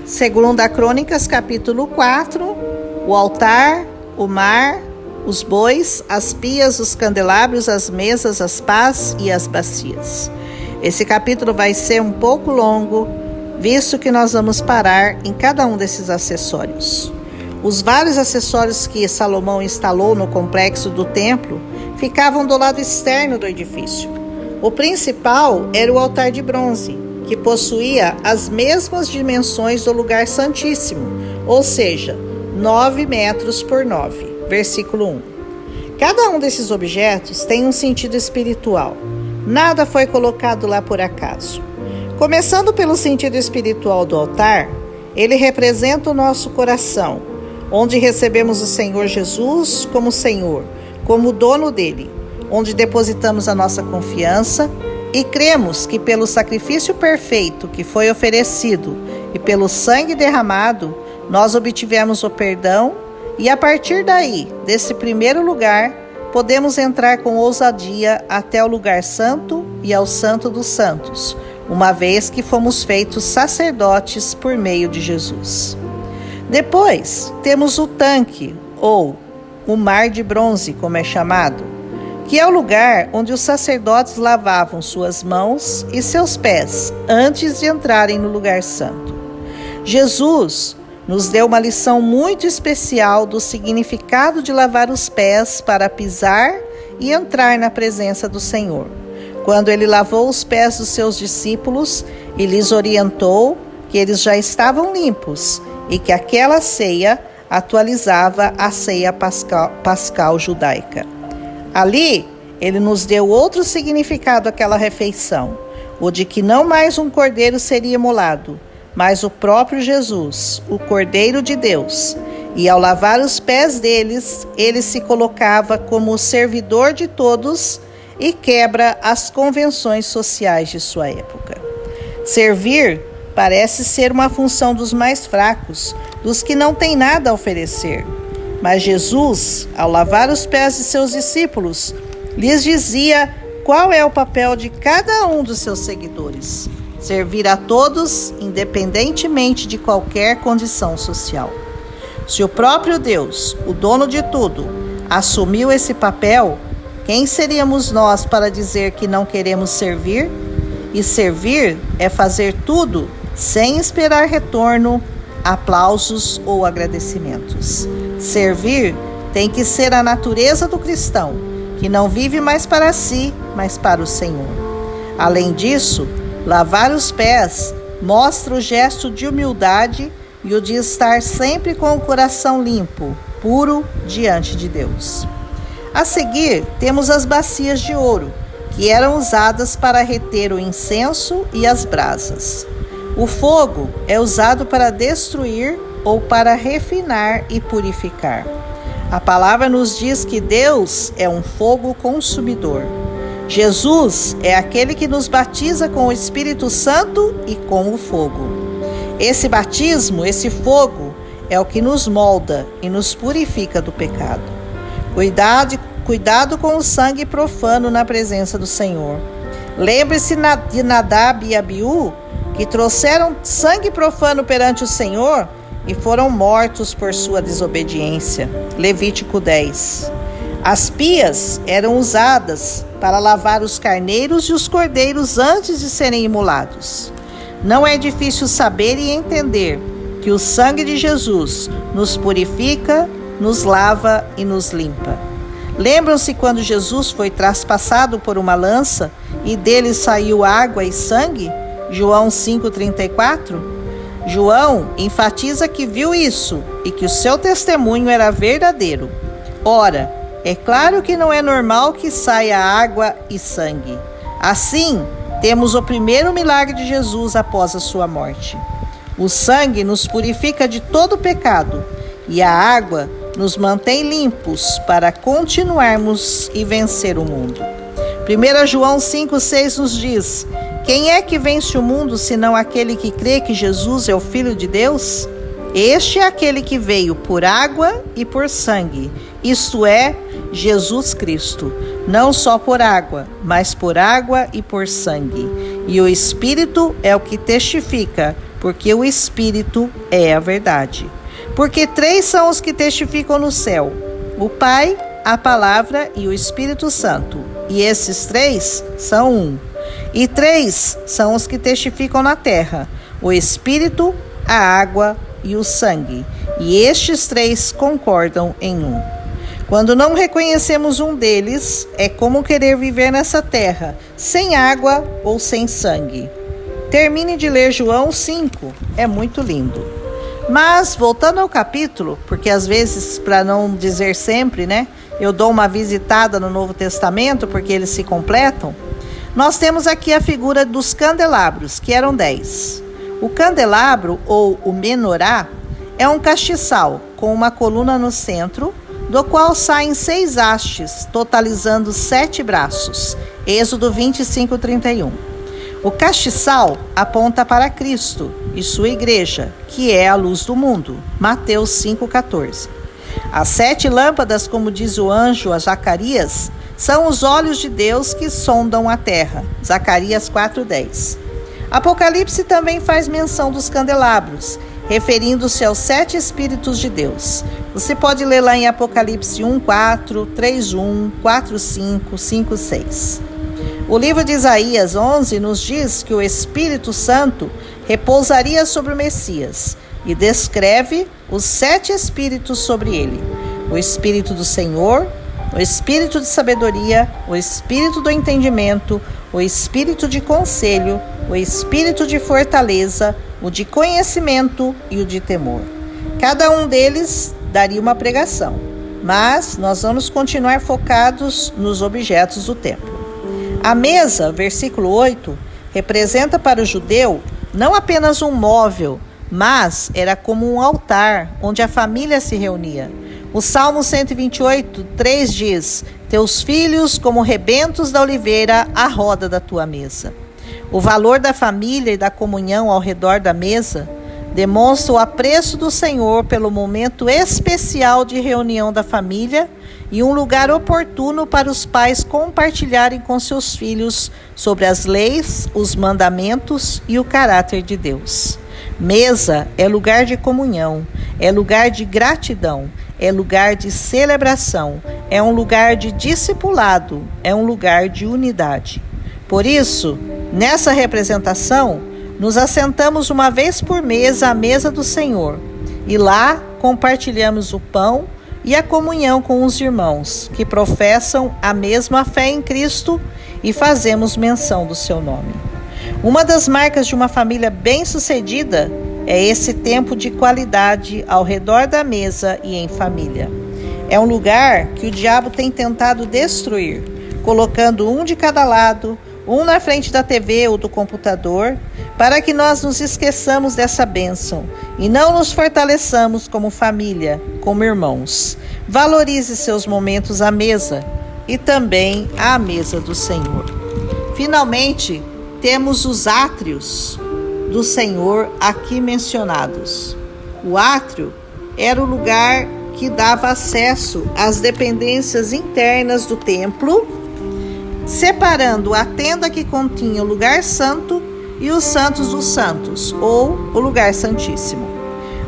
Segunda Crônicas, capítulo 4, o altar, o mar, os bois, as pias, os candelabros, as mesas, as pás e as bacias. Esse capítulo vai ser um pouco longo, visto que nós vamos parar em cada um desses acessórios. Os vários acessórios que Salomão instalou no complexo do templo ficavam do lado externo do edifício. O principal era o altar de bronze, que possuía as mesmas dimensões do lugar santíssimo, ou seja, 9 metros por 9, versículo 1. Cada um desses objetos tem um sentido espiritual. Nada foi colocado lá por acaso. Começando pelo sentido espiritual do altar, ele representa o nosso coração, onde recebemos o Senhor Jesus como Senhor, como dono dele, onde depositamos a nossa confiança e cremos que pelo sacrifício perfeito que foi oferecido e pelo sangue derramado, nós obtivemos o perdão e a partir daí, desse primeiro lugar, podemos entrar com ousadia até o lugar santo e ao Santo dos Santos, uma vez que fomos feitos sacerdotes por meio de Jesus. Depois, temos o tanque, ou o mar de bronze, como é chamado, que é o lugar onde os sacerdotes lavavam suas mãos e seus pés antes de entrarem no lugar santo. Jesus nos deu uma lição muito especial do significado de lavar os pés para pisar e entrar na presença do Senhor. Quando ele lavou os pés dos seus discípulos e lhes orientou que eles já estavam limpos e que aquela ceia atualizava a ceia pascal judaica. Ali, ele nos deu outro significado àquela refeição, o de que não mais um cordeiro seria imolado, mas o próprio Jesus, o Cordeiro de Deus. E ao lavar os pés deles, ele se colocava como o servidor de todos e quebra as convenções sociais de sua época. Servir parece ser uma função dos mais fracos, dos que não têm nada a oferecer. Mas Jesus, ao lavar os pés de seus discípulos, lhes dizia qual é o papel de cada um dos seus seguidores: servir a todos, independentemente de qualquer condição social. Se o próprio Deus, o dono de tudo, assumiu esse papel, quem seríamos nós para dizer que não queremos servir? E servir é fazer tudo sem esperar retorno, aplausos ou agradecimentos. Servir tem que ser a natureza do cristão, que não vive mais para si, mas para o Senhor. Além disso, lavar os pés mostra o gesto de humildade e o de estar sempre com o coração limpo, puro diante de Deus. A seguir, temos as bacias de ouro, que eram usadas para reter o incenso e as brasas. O fogo é usado para destruir ou para refinar e purificar. A palavra nos diz que Deus é um fogo consumidor. Jesus é aquele que nos batiza com o Espírito Santo e com o fogo. Esse batismo, esse fogo, é o que nos molda e nos purifica do pecado. Cuidado com o sangue profano na presença do Senhor. Lembre-se de Nadab e Abiú, que trouxeram sangue profano perante o Senhor e foram mortos por sua desobediência. Levítico 10. As pias eram usadas para lavar os carneiros e os cordeiros antes de serem imolados. Não é difícil saber e entender que o sangue de Jesus nos purifica, nos lava e nos limpa. Lembram-se quando Jesus foi traspassado por uma lança e dele saiu água e sangue? João 5,34? João enfatiza que viu isso e que o seu testemunho era verdadeiro. Ora, é claro que não é normal que saia água e sangue. Assim, temos o primeiro milagre de Jesus após a sua morte. O sangue nos purifica de todo pecado e a água nos mantém limpos para continuarmos e vencer o mundo. 1 João 5,6 nos diz: quem é que vence o mundo senão aquele que crê que Jesus é o Filho de Deus? Este é aquele que veio por água e por sangue, isto é, Jesus Cristo, não só por água, mas por água e por sangue. E o Espírito é o que testifica, porque o Espírito é a verdade. Porque 3 são os que testificam no céu: o Pai, a Palavra e o Espírito Santo. E esses 3 são um. E 3 são os que testificam na terra: o Espírito, a água e o sangue. E estes 3 concordam em um. Quando não reconhecemos um deles, é como querer viver nessa terra, sem água ou sem sangue. Termine de ler João 5, é muito lindo. Mas, voltando ao capítulo, porque às vezes, para não dizer sempre, eu dou uma visitada no Novo Testamento, porque eles se completam. Nós temos aqui a figura dos candelabros, que eram 10. O candelabro, ou o menorá, é um castiçal com uma coluna no centro, do qual saem 6 hastes, totalizando 7 braços. Êxodo 25:31. O castiçal aponta para Cristo e sua igreja, que é a luz do mundo. Mateus 5:14. As 7 lâmpadas, como diz o anjo a Zacarias, são os olhos de Deus que sondam a terra. Zacarias 4:10. Apocalipse também faz menção dos candelabros, referindo-se aos 7 Espíritos de Deus. Você pode ler lá em Apocalipse 1:4, 3:1, 4:5, 5:6. O livro de Isaías 11 nos diz que o Espírito Santo repousaria sobre o Messias e descreve os 7 Espíritos sobre ele: o Espírito do Senhor, o Espírito de sabedoria, o Espírito do entendimento, o Espírito de conselho, o Espírito de fortaleza, o de conhecimento e o de temor. Cada um deles daria uma pregação, mas nós vamos continuar focados nos objetos do templo. A mesa, versículo 8, representa para o judeu não apenas um móvel, mas era como um altar onde a família se reunia. O Salmo 128:3 diz: teus filhos como rebentos da oliveira à roda da tua mesa. O valor da família e da comunhão ao redor da mesa demonstra o apreço do Senhor pelo momento especial de reunião da família e um lugar oportuno para os pais compartilharem com seus filhos sobre as leis, os mandamentos e o caráter de Deus. Mesa é lugar de comunhão, é lugar de gratidão, é lugar de celebração, é um lugar de discipulado, é um lugar de unidade. Por isso, nessa representação, nos assentamos uma vez por mês à mesa do Senhor e lá compartilhamos o pão e a comunhão com os irmãos que professam a mesma fé em Cristo e fazemos menção do seu nome. Uma das marcas de uma família bem-sucedida é esse tempo de qualidade ao redor da mesa e em família. É um lugar que o diabo tem tentado destruir, colocando um de cada lado, um na frente da TV ou do computador, para que nós nos esqueçamos dessa bênção e não nos fortaleçamos como família, como irmãos. Valorize seus momentos à mesa e também à mesa do Senhor. Finalmente, temos os átrios do Senhor aqui mencionados. O átrio era o lugar que dava acesso às dependências internas do templo, separando a tenda que continha o lugar santo e os santos dos santos, ou o lugar santíssimo.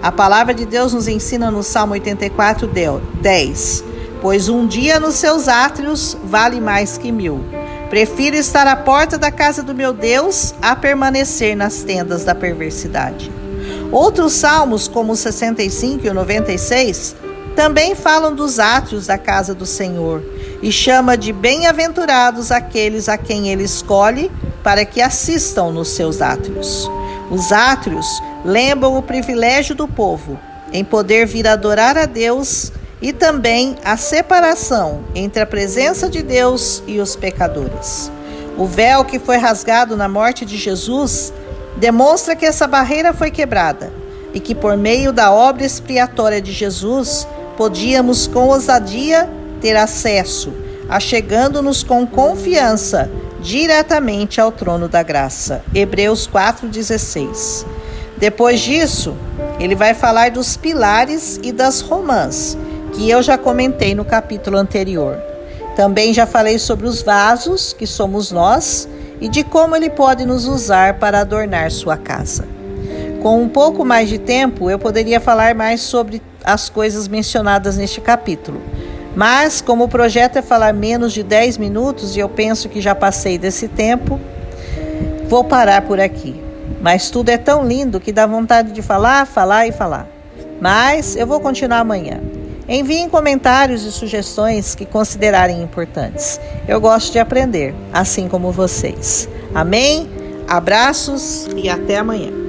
A palavra de Deus nos ensina no Salmo 84:10: pois um dia nos seus átrios vale mais que 1000. Prefiro estar à porta da casa do meu Deus a permanecer nas tendas da perversidade. Outros salmos, como o 65 e o 96, também falam dos átrios da casa do Senhor e chama de bem-aventurados aqueles a quem ele escolhe para que assistam nos seus átrios. Os átrios lembram o privilégio do povo em poder vir adorar a Deus e também a separação entre a presença de Deus e os pecadores. O véu que foi rasgado na morte de Jesus demonstra que essa barreira foi quebrada e que por meio da obra expiatória de Jesus podíamos com ousadia ter acesso, achegando-nos com confiança diretamente ao trono da graça. Hebreus 4:16. Depois disso, ele vai falar dos pilares e das romãs, que eu já comentei no capítulo anterior. Também já falei sobre os vasos, que somos nós, e de como ele pode nos usar para adornar sua casa. Com um pouco mais de tempo, eu poderia falar mais sobre as coisas mencionadas neste capítulo. Mas, como o projeto é falar menos de 10 minutos e eu penso que já passei desse tempo, vou parar por aqui. Mas tudo é tão lindo que dá vontade de falar, falar e falar. Mas eu vou continuar amanhã. Enviem comentários e sugestões que considerarem importantes. Eu gosto de aprender, assim como vocês. Amém? Abraços e até amanhã.